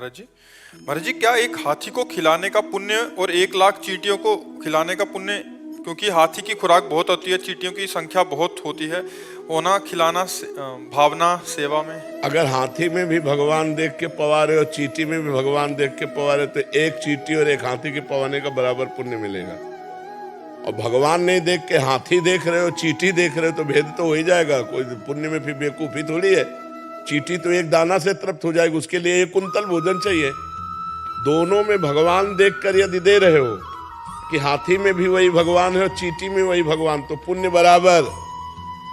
महाराज जी, क्या एक हाथी को खिलाने का पुण्य और 1 लाख चींटियों को खिलाने का पुण्य, क्योंकि हाथी की खुराक बहुत होती है, चींटियों की संख्या बहुत होती है, होना खिलाना भावना सेवा में। अगर हाथी में भी भगवान देख के पवारे और चींटी में भी भगवान देख के पवारे तो एक चींटी और एक हाथी के पवाने का बराबर पुण्य मिलेगा। और भगवान नहीं देख के हाथी देख रहे हो, चींटी देख रहे हो तो भेद तो हो ही जाएगा। कोई पुण्य में फिर बेवकूफी थोड़ी है। चींटी तो एक दाना से तृप्त हो जाएगी, उसके लिए 1 कुंतल भोजन चाहिए। दोनों में भगवान देखकर यदि दे रहे हो कि हाथी में भी वही भगवान है और चींटी में वही भगवान, तो पुण्य बराबर।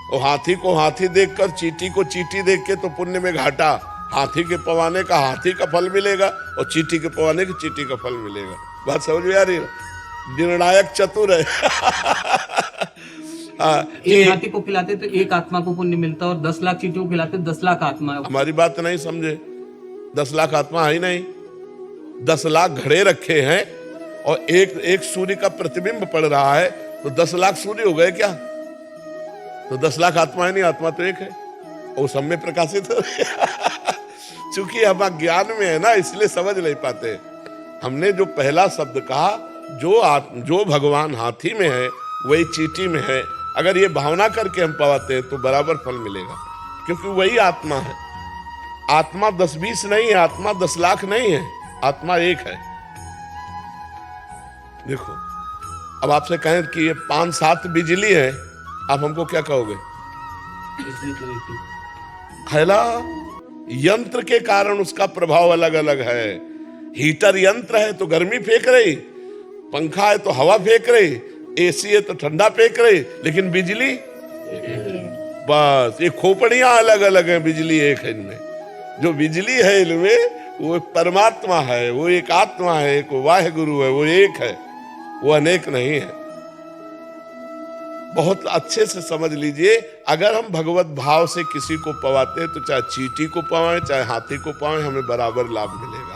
और हाथी को हाथी देखकर चींटी को चींटी देख के तो पुण्य में घाटा। हाथी के पवाने का हाथी का फल मिलेगा और चींटी के पवाने की चींटी का फल मिलेगा। बात समझ में आ रही है? निर्णायक चतुर है। एक हाथी को खिलाते तो 1 आत्मा को पुण्य मिलता और 10 लाख चींटियों को खिलाते 10 लाख आत्मा। हमारी बात नहीं समझे। 10 लाख आत्मा है ही नहीं। 10 लाख घड़े रखे हैं और एक सूर्य का प्रतिबिंब पड़ रहा है, तो 10 लाख सूर्य हो गए क्या? तो 10 लाख आत्मा है नहीं, आत्मा तो एक है और सब में प्रकाशित है। चूंकि हम ज्ञान में है ना, इसलिए समझ नहीं पाते। हमने जो पहला शब्द कहा, जो भगवान हाथी में है वही चींटी में है, अगर ये भावना करके हम पाते हैं तो बराबर फल मिलेगा, क्योंकि वही आत्मा है। आत्मा 10-20 नहीं है, आत्मा 10 लाख नहीं है, आत्मा एक है। देखो, अब आपसे कहें कि ये 5-7 बिजली है, आप हमको क्या कहोगे? खैला यंत्र के कारण उसका प्रभाव अलग अलग है। हीटर यंत्र है तो गर्मी फेंक रही, पंखा है तो हवा फेंक रही, एसी है तो ठंडा फेंक रही, लेकिन बिजली बस। ये खोपड़ियां अलग अलग हैं, बिजली एक है इनमें। जो बिजली है इनमें वो एक परमात्मा है, वो एक आत्मा है, एक वाहे गुरु है, वो एक है, वो अनेक नहीं है। बहुत अच्छे से समझ लीजिए। अगर हम भगवत भाव से किसी को पवाते हैं तो चाहे चींटी को पवाएं चाहे हाथी को पवाएं, हमें बराबर लाभ मिलेगा।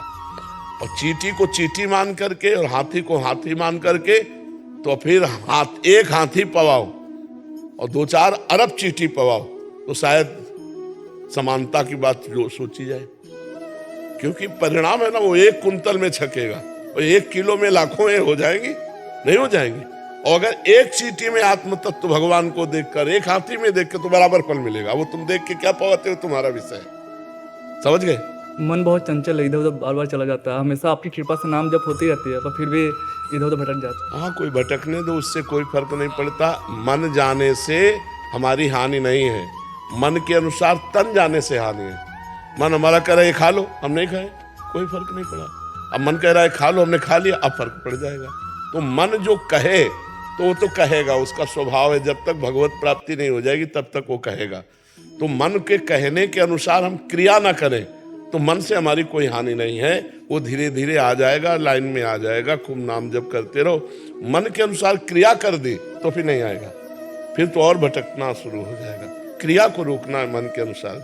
और चींटी को चींटी मान करके और हाथी को हाथी मान करके तो फिर एक हाथी पवाओ और 2-4 अरब चींटी पवाओ तो शायद समानता की बात जो सोची जाए। क्योंकि परिणाम है ना, वो 1 कुंतल में छकेगा और 1 किलो में लाखों हो जाएंगी, नहीं हो जाएंगी। और अगर एक चींटी में आत्म तत्व भगवान को देखकर, एक हाथी में देख के तो बराबर फल मिलेगा। वो तुम देख के क्या पाते हो, तुम्हारा विषय है। समझ गए? मन बहुत चंचल है, इधर उधर बार बार चला जाता है। हमेशा आपकी कृपा से नाम जप होती रहती है, पर फिर भी इधर उधर भटक जाता है। हाँ, कोई भटकने दो, उससे कोई फर्क नहीं पड़ता। मन जाने से हमारी हानि नहीं है, मन के अनुसार तन जाने से हानि है। मन हमारा कह रहा है खा लो, हम नहीं खाए, कोई फर्क नहीं पड़ा। अब मन कह रहा है खा लो, हमने खा लिया, अब फर्क पड़ जाएगा। तो मन जो कहे तो वो तो कहेगा, उसका स्वभाव है। जब तक भगवत प्राप्ति नहीं हो जाएगी तब तक वो कहेगा। तो मन के कहने के अनुसार हम क्रिया ना करें तो मन से हमारी कोई हानि नहीं है। वो धीरे धीरे आ जाएगा, लाइन में आ जाएगा। खूब नाम जप करते रहो। मन के अनुसार क्रिया कर दी तो फिर नहीं आएगा, फिर तो और भटकना शुरू हो जाएगा। क्रिया को रोकना है मन के अनुसार।